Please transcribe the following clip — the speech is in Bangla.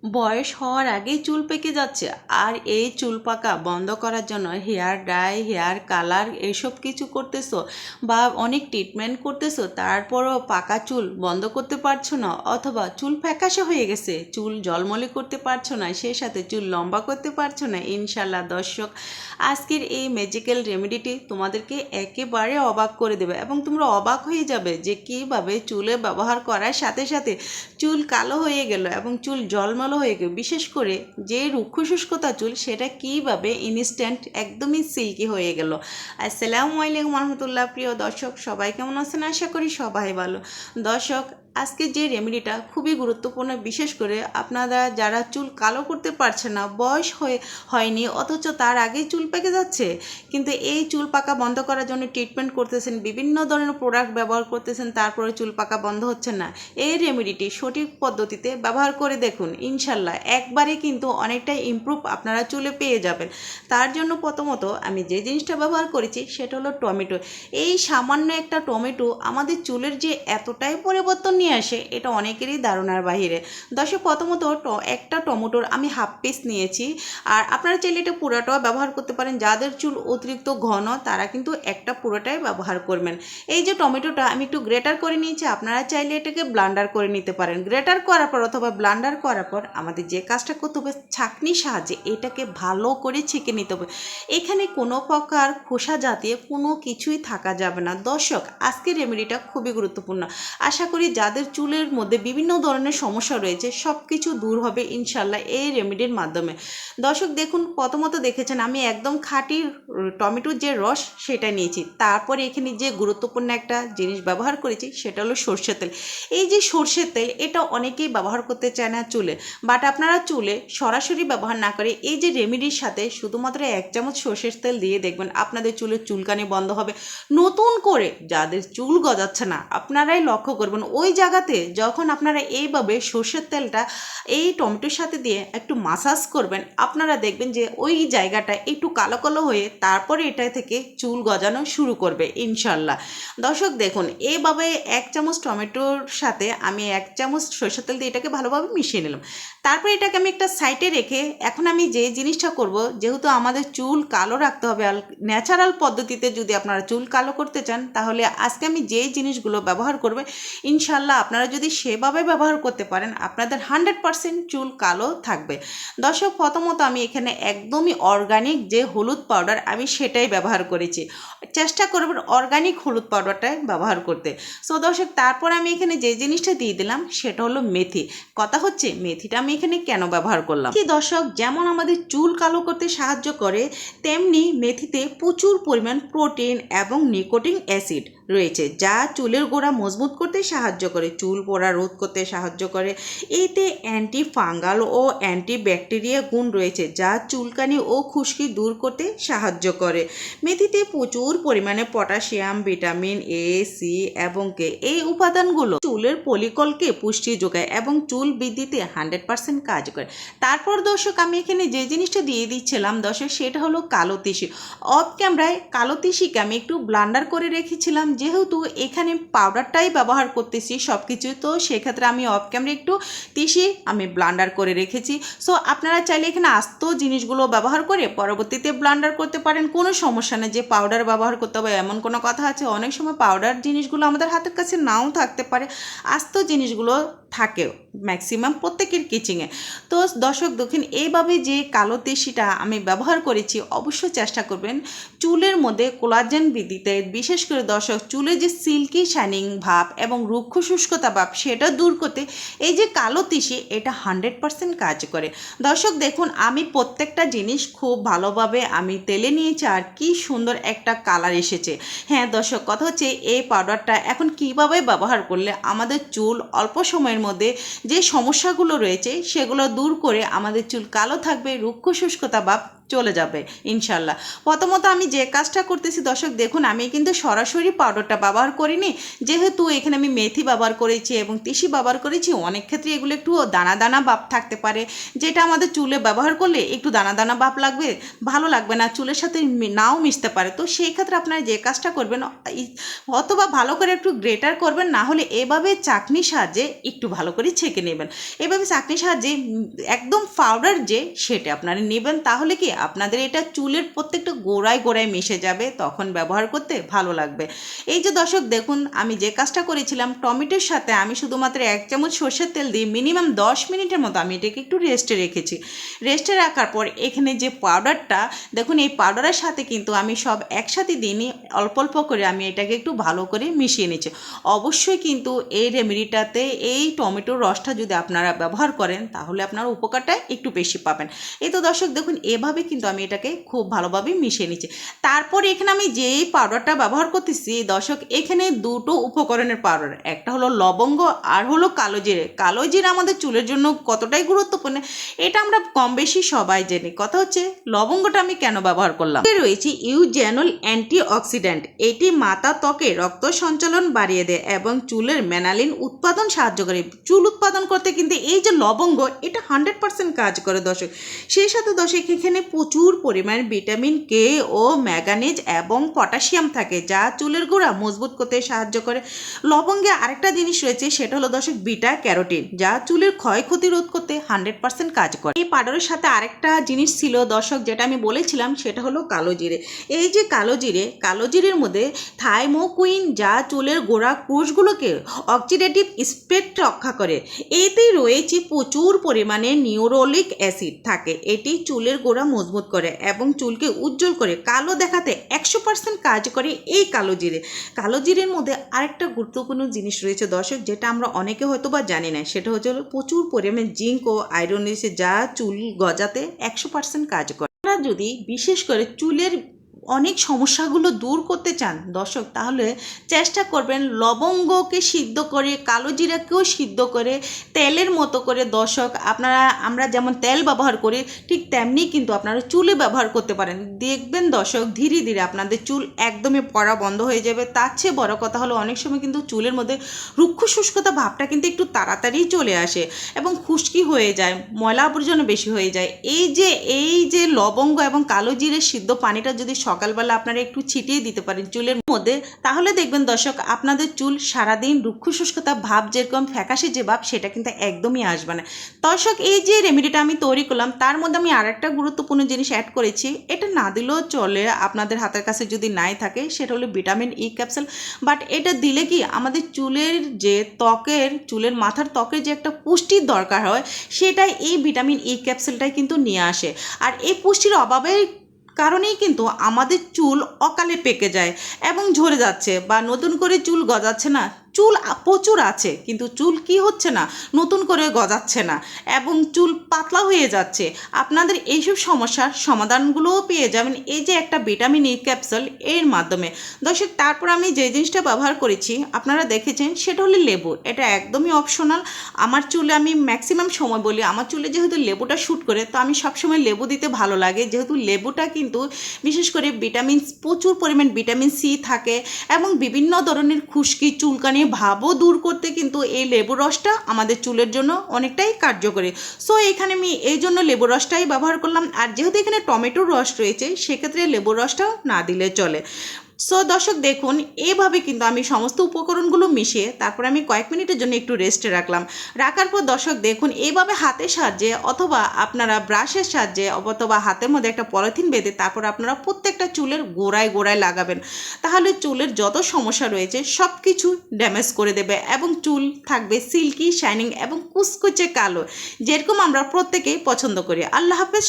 বয়স হওয়ার আগেই চুল পেকে যাচ্ছে, আর এই চুল পাকা বন্ধ করার জন্য হেয়ার ডাই, হেয়ার কালার এসব কিছু করতেছো বা অনেক ট্রিটমেন্ট করতেছো, তারপরও পাকা চুল বন্ধ করতে পারছো না, অথবা চুল ফ্যাকাশে হয়ে গেছে, চুল জলমলে করতে পারছো না, সেই সাথে চুল লম্বা করতে পারছো না। ইনশাল্লাহ দর্শক, আজকের এই ম্যাজিক্যাল রেমেডিটি তোমাদেরকে একেবারে অবাক করে দেবে এবং তোমরা অবাক হয়ে যাবে যে কীভাবে চুলে ব্যবহার করার সাথে সাথে চুল কালো হয়ে গেল এবং চুল জলমলো হয়ে গেল। বিশেষ করে যে রুক্ষ শুষ্কতা চুল, সেটা কীভাবে ইনস্ট্যান্ট একদমই সিল্কি হয়ে গেল। আসসালামু আলাইকুম রহমতুল্লাহ। প্রিয় দর্শক, সবাই কেমন আছেন? আশা করি সবাই ভালো। দর্শক, আজকে যে রেমেডিটা খুবই গুরুত্বপূর্ণ, বিশেষ করে আপনারা যারা চুল কালো করতে পারছেন না, বয়স হয়নি অথচ তার আগেই চুল পেকে যাচ্ছে, কিন্তু এই চুল পাকা বন্ধ করার জন্য ট্রিটমেন্ট করতেছেন, বিভিন্ন ধরনের প্রোডাক্ট ব্যবহার করতেছেন, তারপরে চুল পাকা বন্ধ হচ্ছে না। এই রেমেডিটি সঠিক পদ্ধতিতে ব্যবহার করে দেখুন, ইনশাল্লাহ একবারে কিন্তু অনেকটাই ইমপ্রুভ আপনারা চুলে পেয়ে যাবেন। তার জন্য প্রথমত আমি যে জিনিসটা ব্যবহার করেছি সেটা হলো টমেটো। এই সামান্য একটা টমেটো আমাদের চুলের যে এতটাই পরিবর্তন নিয়ে আসে, এটা অনেকেরই ধারণার বাহিরে। দর্শক, প্রথমত একটা টমেটোর আমি হাফ পিস নিয়েছি, আর আপনারা চাইলে এটা পুরোটাও ব্যবহার করতে পারেন। যাদের চুল অতিরিক্ত ঘন তারা কিন্তু একটা পুরোটাই ব্যবহার করবেন। এই যে টমেটোটা আমি একটু গ্রেটার করে নিয়েছি, আপনারা চাইলে এটাকে ব্লান্ডার করে নিতে পারেন। গ্রেটার করার পর অথবা ব্লান্ডার করার পর আমাদের যে কাজটা করতে হবে, ছাঁকনির সাহায্যে এটাকে ভালো করে ছেঁকে নিতে হবে। এখানে কোনো প্রকার খোসা জাতীয় কোনো কিছুই থাকা যাবে না। দর্শক, আজকের রেমেডিটা খুবই গুরুত্বপূর্ণ। আশা করি যাদের চুলের মধ্যে বিভিন্ন ধরনের সমস্যা রয়েছে সব কিছু দূর হবে ইনশাল্লাহ এই রেমেডির মাধ্যমে। দর্শক দেখুন, প্রথমত দেখেছেন আমি একদম খাঁটি টমেটোর যে রস সেটা নিয়েছি। তারপরে এখানে যে গুরুত্বপূর্ণ একটা জিনিস ব্যবহার করেছি সেটা হলো সরষের তেল। এই যে সরষের তেল, এটা অনেকেই ব্যবহার করতে চায় না চুলে, বাট আপনারা চুলে সরাসরি ব্যবহার না করে এই যে রেমেডির সাথে শুধুমাত্র 1 চামচ সরষের তেল দিয়ে দেখবেন আপনাদের চুলের চুলকানি বন্ধ হবে। নতুন করে যাদের চুল গজাচ্ছে না, আপনারাই লক্ষ্য করবেন ওই জায়গাতে যখন আপনারা এইভাবে সরষের তেলটা এই টমেটোর সাথে দিয়ে একটু মাসাজ করবেন, আপনারা দেখবেন যে ওই জায়গাটা একটু কালো কালো হয়ে তারপরে এটা থেকে চুল গজানো শুরু করবে ইনশাল্লাহ। দর্শক দেখুন, এইভাবে 1 চামচ টমেটোর সাথে আমি 1 চামচ সরষের তেল দিয়ে এটাকে ভালোভাবে মিশিয়ে নিলাম। তারপরে এটাকে আমি একটা সাইডে রেখে এখন আমি যে জিনিসটা করব, যেহেতু আমাদের চুল কালো রাখতে হবে, ন্যাচারাল পদ্ধতিতে যদি আপনারা চুল কালো করতে চান, তাহলে আজকে আমি যে জিনিসগুলো ব্যবহার করবে ইনশাল্লাহ আপনারা যদি সেভাবে ব্যবহার করতে পারেন, আপনাদের 100% চুল কালো থাকবে। দর্শক, প্রথমত আমি এখানে একদমই অর্গানিক যে হলুদ পাউডার আমি সেটাই ব্যবহার করেছি। চেষ্টা করবেন অর্গানিক হলুদ পাউডারটাই ব্যবহার করতে। সো দর্শক, তারপর আমি এখানে যে জিনিসটা দিয়ে দিলাম সেটা হলো মেথি। কথা হচ্ছে মেথিটা আমি এখানে কেন ব্যবহার করলাম। কি দর্শক, যেমন আমাদের চুল কালো করতে সাহায্য করে, তেমনি মেথিতে প্রচুর পরিমাণ প্রোটিন এবং নিকোটিন অ্যাসিড রয়েছে, যা চুলের গোড়া মজবুত করতে সাহায্য করে, চুল পড়া রোধ করতে সাহায্য করে। এতে অ্যান্টি ফাঙ্গাল ও অ্যান্টি ব্যাকটেরিয়া গুণ রয়েছে, যা চুলকানি ও খুশকি দূর করতে সাহায্য করে। মেথিতে প্রচুর পরিমাণে পটাশিয়াম, ভিটামিন এ, সি এবং কে, এই উপাদানগুলো চুলের ফলিকলকে পুষ্টি যোগায় এবং চুল বৃদ্ধিতে 100% কাজ করে। তারপর দর্শক, আমি এখানে যে জিনিসটা দিয়ে দিচ্ছিলাম দর্শক, সেটা হলো কালো তিসি। অফ ক্যামেরায় কালো তিসিকে আমি একটু ব্লান্ডার করে রেখেছিলাম, যেহেতু এখানে পাউডারটাই ব্যবহার করতেছি সব কিছু, তো সেক্ষেত্রে আমি অফ ক্যামেরা একটু তিসি আমি ব্লান্ডার করে রেখেছি। সো আপনারা চাইলে এখানে আস্ত জিনিসগুলো ব্যবহার করে পরবর্তীতে ব্লান্ডার করতে পারেন, কোনো সমস্যা নেই। যে পাউডার ব্যবহার করতে হবে এমন কোনো কথা আছে? অনেক সময় পাউডার জিনিসগুলো আমাদের হাতের কাছে নাও থাকতে পারে, আস্ত জিনিসগুলো থাকে ম্যাক্সিমাম প্রত্যেকের কিচেনে। তো দর্শক দেখুন, এইভাবে যে কালো তিসিটা আমি ব্যবহার করেছি, অবশ্যই চেষ্টা করবেন চুলের মধ্যে কোলাজেন বৃদ্ধিতে, বিশেষ করে দর্শক চুলে যে সিল্কি শাইনিং ভাব এবং রুক্ষ শুষ্কতা ভাব সেটা দূর করতে এই যে কালো তিসি, এটা 100% কাজ করে। দর্শক দেখুন, আমি প্রত্যেকটা জিনিস খুব ভালোভাবে আমি তেলে নিয়েছি, আর কি সুন্দর একটা কালার এসেছে। হ্যাঁ দর্শক, কথা হচ্ছে এই পাউডারটা এখন কিভাবে ব্যবহার করলে আমাদের চুল অল্প সময়ের মধ্যে যে সমস্যাগুলো রয়েছে সেগুলো দূর করে আমাদের চুল কালো থাকবে, রুক্ষ শুষ্কতা ভাব চলে যাবে ইনশাল্লাহ। প্রথমত আমি যে কাজটা করতেছি দর্শক দেখুন, আমি কিন্তু সরাসরি পাউডারটা ব্যবহার করিনি, যেহেতু এখানে আমি মেথি ব্যবহার করেছি এবং তিসি ব্যবহার করেছি। অনেক ক্ষেত্রে এগুলো একটু দানা দানা ভাব থাকতে পারে, যেটা আমাদের চুলে ব্যবহার করলে একটু দানা দানা ভাব লাগবে, ভালো লাগবে না, চুলের সাথে নাও মিশতে পারে। তো সেই ক্ষেত্রে আপনারা যে কাজটা করবেন, অথবা ভালো করে একটু গ্রেটার করবেন, না হলে এভাবে চাকনির সাহায্যে একটু ভালো করে ছেঁকে নেবেন। এভাবে চাকনির সাহায্যে একদম পাউডার যে সেটা আপনারা নেবেন, তাহলে কি আপনাদের এটা চুলের প্রত্যেকটা গোড়ায় গোড়ায় মিশে যাবে, তখন ব্যবহার করতে ভালো লাগবে। এই যে দর্শক দেখুন, আমি যে কাজটা করেছিলাম, টমেটোর সাথে আমি শুধুমাত্র 1 চামচ সর্ষের তেল দিয়ে মিনিমাম 10 মিনিটের মতো আমি এটাকে একটু রেস্টে রেখেছি। রেস্টে রাখার পর এখানে যে পাউডারটা দেখুন, এই পাউডারের সাথে কিন্তু আমি সব একসাথে দিইনি, অল্প অল্প করে আমি এটাকে একটু ভালো করে মিশিয়ে নিচ্ছি। অবশ্যই কিন্তু এই রেমেডিটাতে এই টমেটোর রসটা যদি আপনারা ব্যবহার করেন, তাহলে আপনারা উপকারটা একটু বেশি পাবেন। এই তো দর্শক দেখুন, এভাবে কিন্তু আমি এটাকে খুব ভালোভাবে মিশিয়ে নিচ্ছি। তারপরে এখানে আমি যেই পাউডারটা ব্যবহার করতেছি দর্শক, এখানে দুটো উপকরণের পাউডার, একটা হলো লবঙ্গ আর হলো কালো জিরে। কালো জিরে আমাদের চুলের জন্য কতটাই গুরুত্বপূর্ণ এটা আমরা কম বেশি সবাই জানি। কথা হচ্ছে লবঙ্গটা আমি কেন ব্যবহার করলাম। রয়েছে ইউজেনল অ্যান্টিঅক্সিডেন্ট, এটি মাথা ত্বকে রক্ত সঞ্চালন বাড়িয়ে দেয় এবং চুলের মেলানিন উৎপাদন সাহায্য করে। চুল উৎপাদন করতে কিন্তু এই যে লবঙ্গ, এটা 100% কাজ করে দর্শক। সেই সাথে দর্শক এখানে প্রচুর পরিমাণ ভিটামিন কে ও ম্যাঙ্গানিজ এবং পটাশিয়াম থাকে, যা চুলের গোড়া মজবুত করতে সাহায্য করে। লবঙ্গে আরেকটা জিনিস রয়েছে, সেটা হলো দর্শক বিটা ক্যারোটিন, যা চুলের ক্ষয়ক্ষতি রোধ করতে 100% কাজ করে। এই পাউডারের সাথে আরেকটা জিনিস ছিল দর্শক, যেটা আমি বলেছিলাম, সেটা হলো কালো জিরে। এই যে কালো জিরের মধ্যে থাইমোকুইন, যা চুলের গোড়া কোষগুলোকে অক্সিডেটিভ স্পেক্ট রক্ষা করে। এতেই রয়েছে প্রচুর পরিমাণে নিউরোলিক অ্যাসিড থাকে, এটি চুলের গোড়া মজবুত করে এবং চুলকে উজ্জ্বল করে কালো দেখাতে 100% কাজ করে এই কালো জিরে। কালো জিরের মধ্যে আরেকটা গুরুত্বপূর্ণ জিনিস রয়েছে দর্শক, যেটা আমরা অনেকে হয়তো বা জানি না, সেটা হচ্ছে প্রচুর পরিমাণে জিঙ্ক ও আয়রন রয়েছে, যা চুল গজাতে 100% কাজ করে। আপনারা যদি বিশেষ করে চুলের অনেক সমস্যাগুলো দূর করতে চান দর্শক, তাহলে চেষ্টা করবেন লবঙ্গকে সিদ্ধ করে, কালো জিরাকেও সিদ্ধ করে তেলের মতো করে দর্শক আমরা যেমন তেল ব্যবহার করি, ঠিক তেমনি কিন্তু আপনারা চুলে ব্যবহার করতে পারেন। দেখবেন দর্শক, ধীরে ধীরে আপনাদের চুল একদমই পড়া বন্ধ হয়ে যাবে। তার চেয়ে বড় কথা হলো, অনেক সময় কিন্তু চুলের মধ্যে রুক্ষ শুষ্কতা ভাবটা কিন্তু একটু তাড়াতাড়ি চলে আসে এবং খুশকি হয়ে যায়, ময়লা আবর্জনা বেশি হয়ে যায়। এই যে লবঙ্গ এবং কালো জিরের সিদ্ধ পানিটা যদি সকালবেলা আপনারা একটু ছিটিয়ে দিতে পারেন চুলের মধ্যে, তাহলে দেখবেন দর্শক আপনাদের চুল সারাদিন রুক্ষ শুষ্কতা ভাব, যেরকম ফ্যাকাশে যে ভাব, সেটা কিন্তু একদমই আসবে না। দর্শক এই যে রেমেডিটা আমি তৈরি করলাম, তার মধ্যে আমি আরেকটা গুরুত্বপূর্ণ জিনিস অ্যাড করেছি, এটা না দিলেও চলে আপনাদের হাতের কাছে যদি নাই থাকে, সেটা হলো ভিটামিন ই ক্যাপসুল। বাট এটা দিলে কি আমাদের চুলের মাথার ত্বকের যে একটা পুষ্টির দরকার হয়, সেটাই এই ভিটামিন ই ক্যাপসুলটাই কিন্তু নিয়ে আসে। আর এই পুষ্টির অভাবে কারণেই কিন্তু আমাদের চুল অকালে পেকে যায় এবং ঝরে যাচ্ছে, বা নতুন করে চুল গজাচ্ছে না। চুল প্রচুর আছে, কিন্তু চুল কি হচ্ছে না, নতুন করে গজাচ্ছে না এবং চুল পাতলা হয়ে যাচ্ছে। আপনাদের এইসব সমস্যার সমাধানগুলোও পেয়ে যাবেন এই যে একটা ভিটামিন ই ক্যাপসুল এর মাধ্যমে দর্শক। তারপর আমি যে জিনিসটা ব্যবহার করেছি আপনারা দেখেছেন, সেটা হলো লেবু। এটা একদমই অপশনাল। আমার চুলে আমি ম্যাক্সিমাম সময় বলি, আমার চুলে যেহেতু লেবুটা শ্যুট করে, তো আমি সবসময় লেবু দিতে ভালো লাগে, যেহেতু লেবুটা কিন্তু বিশেষ করে প্রচুর পরিমাণ ভিটামিন সি থাকে এবং বিভিন্ন ধরনের খুশকি, চুলকানি ভাবও দূর করতে কিন্তু এই লেবুর রসটা আমাদের চুলের জন্য অনেকটাই কার্যকরী। সো এখানে আমি এই জন্য লেবুর রসটাই ব্যবহার করলাম। আর যেহেতু এখানে টমেটোর রস রয়েছে, সেক্ষেত্রে লেবুর রসটাও না দিলে চলে। সো দর্শক দেখুন, এভাবে কিন্তু আমি সমস্ত উপকরণগুলো মিশিয়ে তারপর আমি কয়েক মিনিটের জন্য একটু রেস্টে রাখার পর দর্শক দেখুন, এইভাবে হাতের সাহায্যে অথবা আপনারা ব্রাশের সাহায্যে অথবা হাতের মধ্যে একটা পলিথিন বেঁধে তারপর আপনারা প্রত্যেকটা চুলের গোড়ায় গোড়ায় লাগাবেন। তাহলে চুলের যত সমস্যা রয়েছে সব কিছু ড্যামেজ করে দেবে এবং চুল থাকবে সিল্কি, শাইনিং এবং কুচকুচে কালো, যেরকম আমরা প্রত্যেকেই পছন্দ করি। আল্লাহ হাফেজ।